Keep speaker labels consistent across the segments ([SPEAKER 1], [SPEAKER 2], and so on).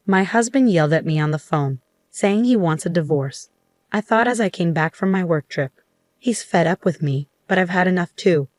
[SPEAKER 1] My husband yelled at me on the phone, saying he wants a divorce. I thought as I came back from my work trip. He's fed up with me, but I've had enough too.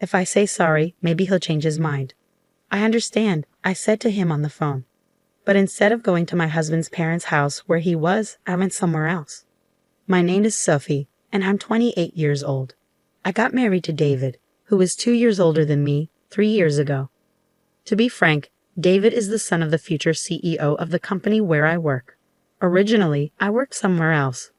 [SPEAKER 1] If I say sorry, maybe he'll change his mind. I understand, I said to him on the phone. But instead of going to my husband's parents' house where he was, I went somewhere else. My name is Sophie, and I'm 28 years old. I got married to David, who is 2 years older than me, 3 years ago. To be frank, David is the son of the future CEO of the company where I work. Originally, I worked somewhere else.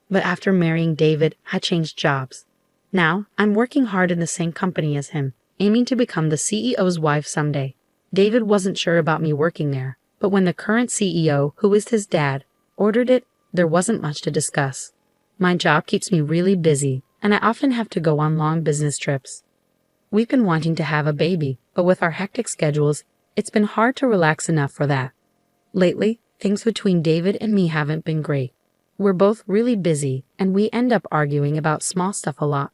[SPEAKER 1] But after marrying David, I changed jobs. Now, I'm working hard in the same company as him, aiming to become the CEO's wife someday. David wasn't sure about me working there, but when the current CEO, who is his dad, ordered it, there wasn't much to discuss. My job keeps me really busy, and I often have to go on long business trips. We've been wanting to have a baby, but with our hectic schedules, it's been hard to relax enough for that. Lately, things between David and me haven't been great. We're both really busy, and we end up arguing about small stuff a lot.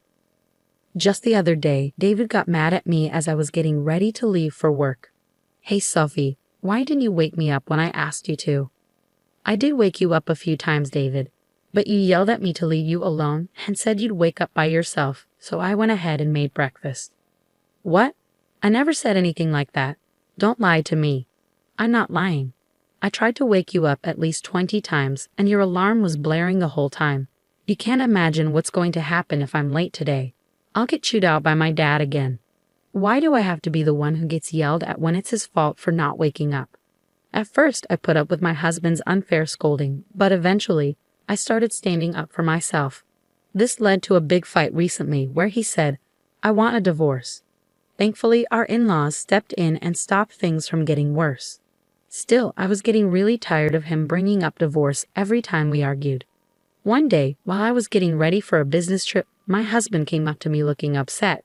[SPEAKER 1] Just the other day, David got mad at me as I was getting ready to leave for work. "Hey Sophie, why didn't you wake me up when I asked you to?" "I did wake you up a few times, David, but you yelled at me to leave you alone and said you'd wake up by yourself, so I went ahead and made breakfast." "What? I never said anything like that. Don't lie to me." "I'm not lying. I tried to wake you up at least 20 times, and your alarm was blaring the whole time. You can't imagine what's going to happen if I'm late today. I'll get chewed out by my dad again. Why do I have to be the one who gets yelled at when it's his fault for not waking up?" At first, I put up with my husband's unfair scolding, but eventually, I started standing up for myself. This led to a big fight recently where he said, "I want a divorce." Thankfully, our in-laws stepped in and stopped things from getting worse. Still, I was getting really tired of him bringing up divorce every time we argued. One day, while I was getting ready for a business trip, my husband came up to me looking upset.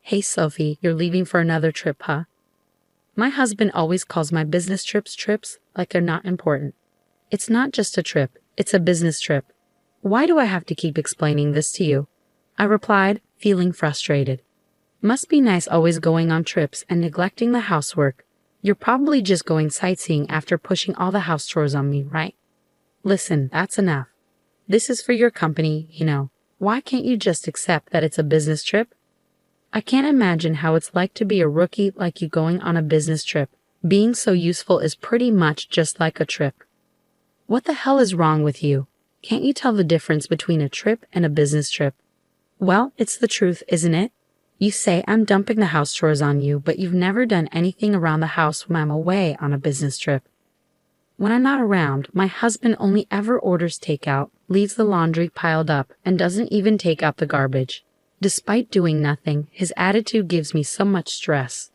[SPEAKER 1] "Hey Sophie, you're leaving for another trip, huh?" My husband always calls my business trips like they're not important. It's not just a trip, it's a business trip. "Why do I have to keep explaining this to you?" I replied, feeling frustrated. "Must be nice always going on trips and neglecting the housework. You're probably just going sightseeing after pushing all the house chores on me, right?" "Listen, that's enough. This is for your company, you know. Why can't you just accept that it's a business trip?" I can't imagine how it's like to be a rookie like you going on a business trip. Being so useful is pretty much just like a trip. What the hell is wrong with you? Can't you tell the difference between a trip and a business trip? Well, it's the truth, isn't it? You say I'm dumping the house chores on you, but you've never done anything around the house when I'm away on a business trip. When I'm not around, my husband only ever orders takeout, leaves the laundry piled up, and doesn't even take out the garbage. Despite doing nothing, his attitude gives me so much stress.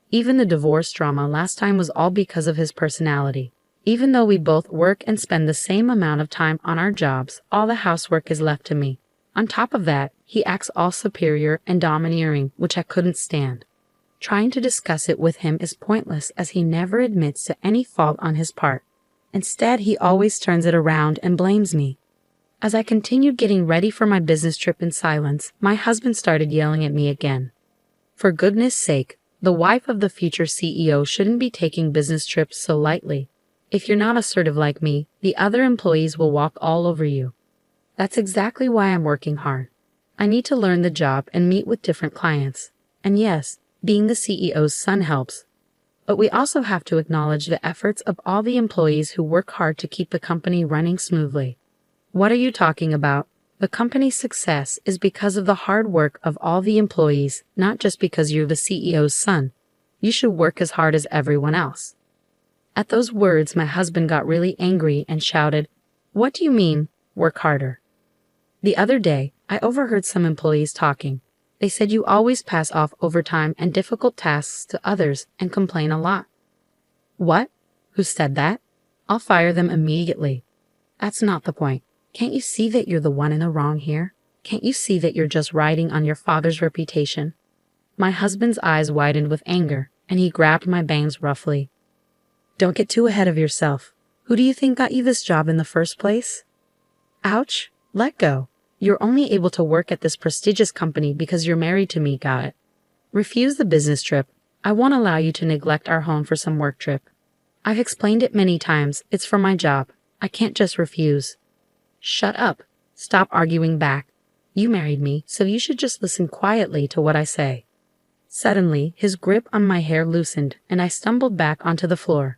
[SPEAKER 1] Even the divorce drama last time was all because of his personality. Even though we both work and spend the same amount of time on our jobs, all the housework is left to me. On top of that, he acts all superior and domineering, which I couldn't stand. Trying to discuss it with him is pointless as he never admits to any fault on his part. Instead, he always turns it around and blames me. As I continued getting ready for my business trip in silence, my husband started yelling at me again. For goodness sake, the wife of the future CEO shouldn't be taking business trips so lightly. If you're not assertive like me, the other employees will walk all over you. That's exactly why I'm working hard. I need to learn the job and meet with different clients. And yes, being the CEO's son helps. But we also have to acknowledge the efforts of all the employees who work hard to keep the company running smoothly. What are you talking about? The company's success is because of the hard work of all the employees, not just because you're the CEO's son. You should work as hard as everyone else. At those words, my husband got really angry and shouted, "What do you mean, work harder?" The other day, I overheard some employees talking. They said you always pass off overtime and difficult tasks to others and complain a lot. What? Who said that? I'll fire them immediately. That's not the point. Can't you see that you're the one in the wrong here? Can't you see that you're just riding on your father's reputation? My husband's eyes widened with anger, and he grabbed my bangs roughly. Don't get too ahead of yourself. Who do you think got you this job in the first place? Ouch, let go. You're only able to work at this prestigious company because you're married to me, got it? Refuse the business trip. I won't allow you to neglect our home for some work trip. I've explained it many times. It's for my job. I can't just refuse. Shut up. Stop arguing back. You married me, so you should just listen quietly to what I say. Suddenly, his grip on my hair loosened, and I stumbled back onto the floor.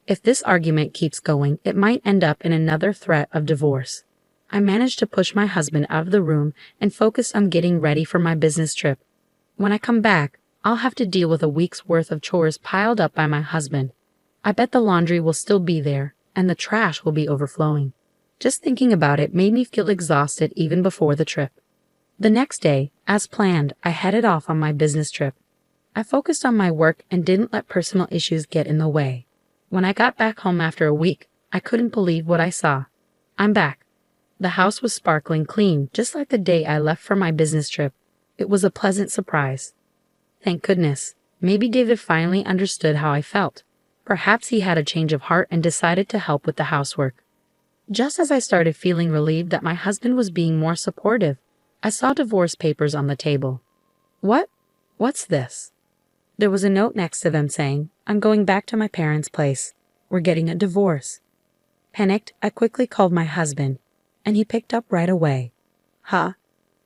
[SPEAKER 1] If this argument keeps going, it might end up in another threat of divorce. I managed to push my husband out of the room and focus on getting ready for my business trip. When I come back, I'll have to deal with a week's worth of chores piled up by my husband. I bet the laundry will still be there, and the trash will be overflowing. Just thinking about it made me feel exhausted even before the trip. The next day, as planned, I headed off on my business trip. I focused on my work and didn't let personal issues get in the way. When I got back home after a week, I couldn't believe what I saw. I'm back. The house was sparkling clean, just like the day I left for my business trip. It was a pleasant surprise. Thank goodness. Maybe David finally understood how I felt. Perhaps he had a change of heart and decided to help with the housework. Just as I started feeling relieved that my husband was being more supportive, I saw divorce papers on the table. What? What's this? There was a note next to them saying, "I'm going back to my parents' place. We're getting a divorce." Panicked, I quickly called my husband, and he picked up right away. Huh?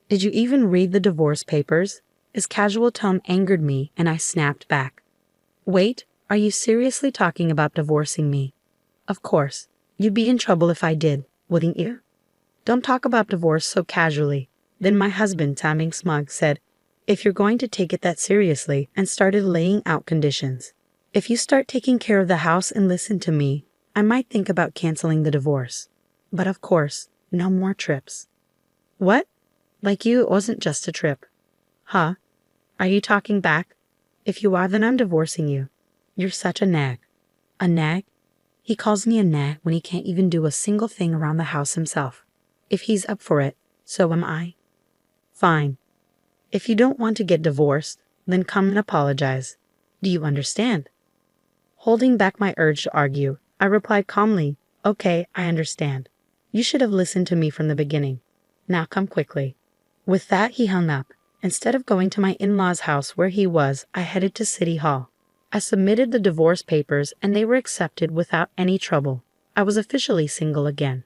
[SPEAKER 1] Did you even read the divorce papers? His casual tone angered me, and I snapped back. Wait, are you seriously talking about divorcing me? Of course. You'd be in trouble if I did, wouldn't you? Don't talk about divorce so casually. Then my husband, sounding smug, said, "If you're going to take it that seriously," and started laying out conditions. "If you start taking care of the house and listen to me, I might think about canceling the divorce. But of course, no more trips." What? Like you, it wasn't just a trip. Huh? Are you talking back? If you are, then I'm divorcing you. You're such a nag. A nag? He calls me a nag when he can't even do a single thing around the house himself. If he's up for it, so am I. Fine. If you don't want to get divorced, then come and apologize. Do you understand? Holding back my urge to argue, I replied calmly, "Okay, I understand. You should have listened to me from the beginning. Now come quickly." With that, he hung up. Instead of going to my in-laws' house where he was, I headed to City Hall. I submitted the divorce papers and they were accepted without any trouble. I was officially single again.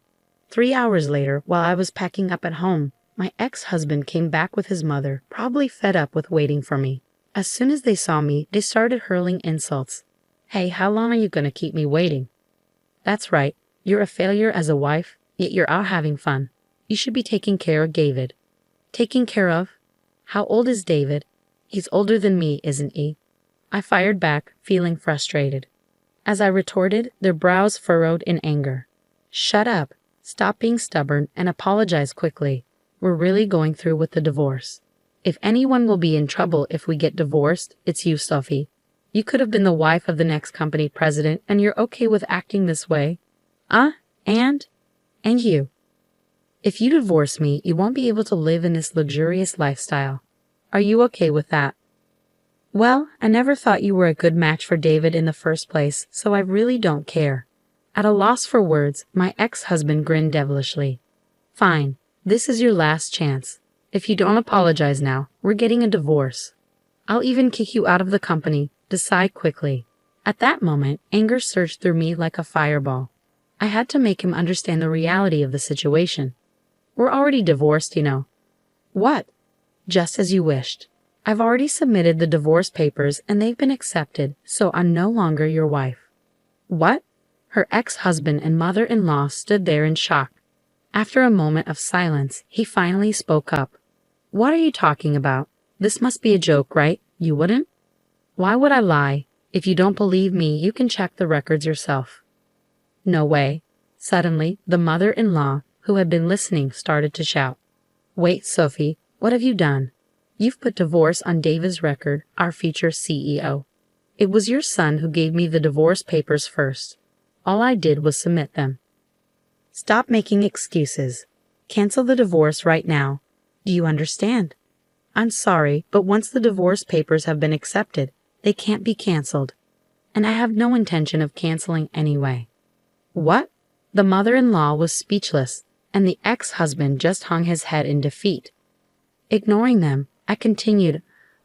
[SPEAKER 1] 3 hours later, while I was packing up at home, my ex-husband came back with his mother, probably fed up with waiting for me. As soon as they saw me, they started hurling insults. "Hey, how long are you going to keep me waiting? That's right, you're a failure as a wife, yet you're out having fun. You should be taking care of David." Taking care of? How old is David? He's older than me, isn't he? I fired back, feeling frustrated. As I retorted, their brows furrowed in anger. Shut up, stop being stubborn, and apologize quickly. We're really going through with the divorce. If anyone will be in trouble if we get divorced, it's you, Sophie. You could have been the wife of the next company president, and you're okay with acting this way? And you. If you divorce me, you won't be able to live in this luxurious lifestyle. Are you okay with that? Well, I never thought you were a good match for David in the first place, so I really don't care. At a loss for words, my ex-husband grinned devilishly. Fine, this is your last chance. If you don't apologize now, we're getting a divorce. I'll even kick you out of the company. Decide quickly. At that moment, anger surged through me like a fireball. I had to make him understand the reality of the situation. We're already divorced, you know. What? Just as you wished. I've already submitted the divorce papers and they've been accepted, so I'm no longer your wife. What? Her ex-husband and mother-in-law stood there in shock. After a moment of silence, he finally spoke up. What are you talking about? This must be a joke, right? You wouldn't? Why would I lie? If you don't believe me, you can check the records yourself. No way. Suddenly, the mother-in-law, who had been listening, started to shout. Wait, Sophie, what have you done? You've put divorce on David's record, our future CEO. It was your son who gave me the divorce papers first. All I did was submit them. Stop making excuses. Cancel the divorce right now. Do you understand? I'm sorry, but once the divorce papers have been accepted, they can't be canceled. And I have no intention of canceling anyway. What? The mother-in-law was speechless, and the ex-husband just hung his head in defeat. Ignoring them, I continued,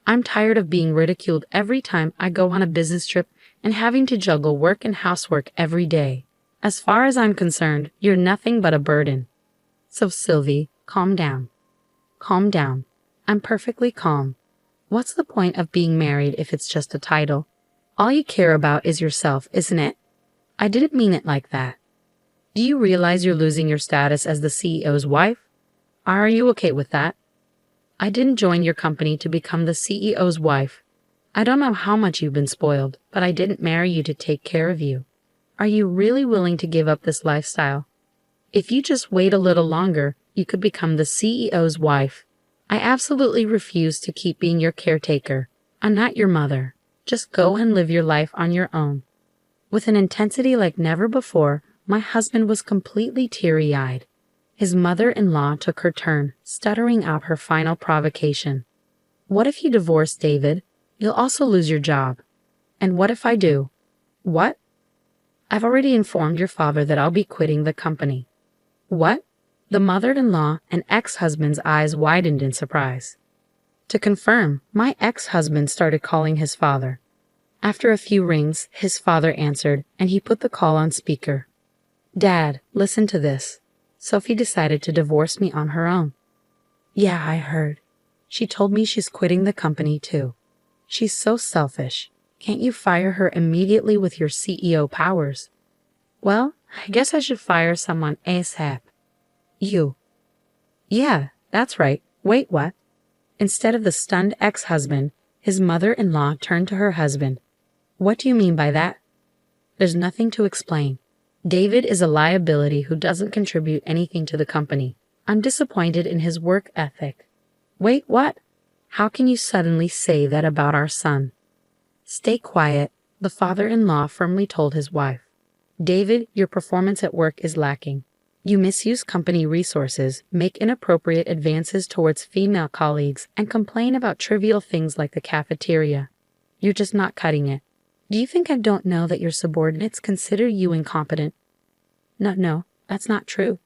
[SPEAKER 1] I'm tired of being ridiculed every time I go on a business trip and having to juggle work and housework every day. As far as I'm concerned, you're nothing but a burden. So Sylvie, calm down. Calm down. I'm perfectly calm. What's the point of being married if it's just a title? All you care about is yourself, isn't it? I didn't mean it like that. Do you realize you're losing your status as the CEO's wife? Are you okay with that? I didn't join your company to become the CEO's wife. I don't know how much you've been spoiled, but I didn't marry you to take care of you. Are you really willing to give up this lifestyle? If you just wait a little longer, you could become the CEO's wife. I absolutely refuse to keep being your caretaker. I'm not your mother. Just go and live your life on your own. With an intensity like never before, my husband was completely teary-eyed. His mother-in-law took her turn, stuttering out her final provocation. What if you divorce David? You'll also lose your job. And what if I do? What? I've already informed your father that I'll be quitting the company. What? The mother-in-law and ex-husband's eyes widened in surprise. To confirm, my ex-husband started calling his father. After a few rings, his father answered, and he put the call on speaker. Dad, listen to this. Sophie decided to divorce me on her own. Yeah, I heard. She told me she's quitting the company too. She's so selfish. Can't you fire her immediately with your CEO powers? Well, I guess I should fire someone ASAP. You. Yeah, that's right. Wait, what? Instead of the stunned ex-husband, his mother-in-law turned to her husband. What do you mean by that? There's nothing to explain. David is a liability who doesn't contribute anything to the company. I'm disappointed in his work ethic. Wait, what? How can you suddenly say that about our son? Stay quiet, the father-in-law firmly told his wife. David, your performance at work is lacking. You misuse company resources, make inappropriate advances towards female colleagues, and complain about trivial things like the cafeteria. You're just not cutting it. Do you think I don't know that your subordinates consider you incompetent? No, that's not true.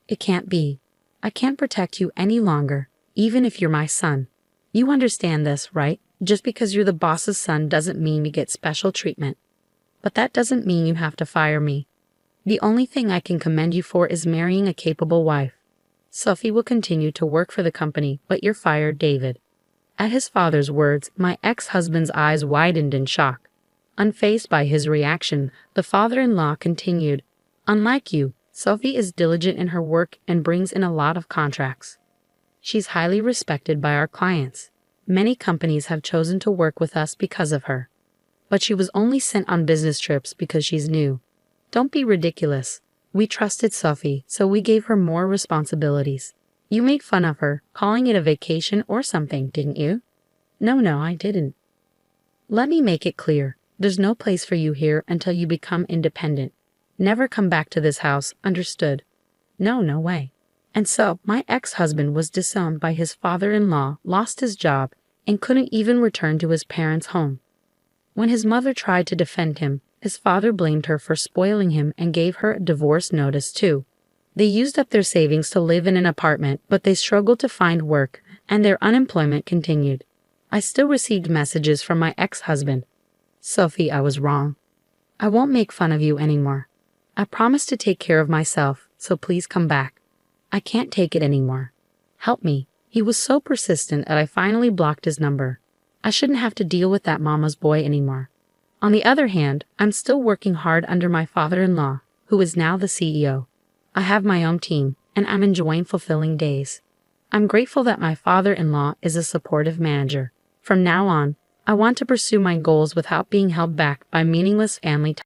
[SPEAKER 1] It can't be. I can't protect you any longer, even if you're my son. You understand this, right? Just because you're the boss's son doesn't mean you get special treatment. But that doesn't mean you have to fire me. The only thing I can commend you for is marrying a capable wife. Sophie will continue to work for the company, but you're fired, David. At his father's words, my ex-husband's eyes widened in shock. Unfazed by his reaction, the father-in-law continued, Unlike you, Sophie is diligent in her work and brings in a lot of contracts. She's highly respected by our clients. Many companies have chosen to work with us because of her. But she was only sent on business trips because she's new. Don't be ridiculous. We trusted Sophie, so we gave her more responsibilities. You made fun of her, calling it a vacation or something, didn't you? No, I didn't. Let me make it clear. There's no place for you here until you become independent. Never come back to this house, understood? No way. And so, my ex-husband was disowned by his father-in-law, lost his job, and couldn't even return to his parents' home. When his mother tried to defend him, his father blamed her for spoiling him and gave her a divorce notice too. They used up their savings to live in an apartment, but they struggled to find work, and their unemployment continued. I still received messages from my ex-husband. Sophie, I was wrong. I won't make fun of you anymore. I promised to take care of myself, so please come back. I can't take it anymore. Help me. He was so persistent that I finally blocked his number. I shouldn't have to deal with that mama's boy anymore. On the other hand, I'm still working hard under my father-in-law, who is now the CEO. I have my own team, and I'm enjoying fulfilling days. I'm grateful that my father-in-law is a supportive manager. From now on, I want to pursue my goals without being held back by meaningless family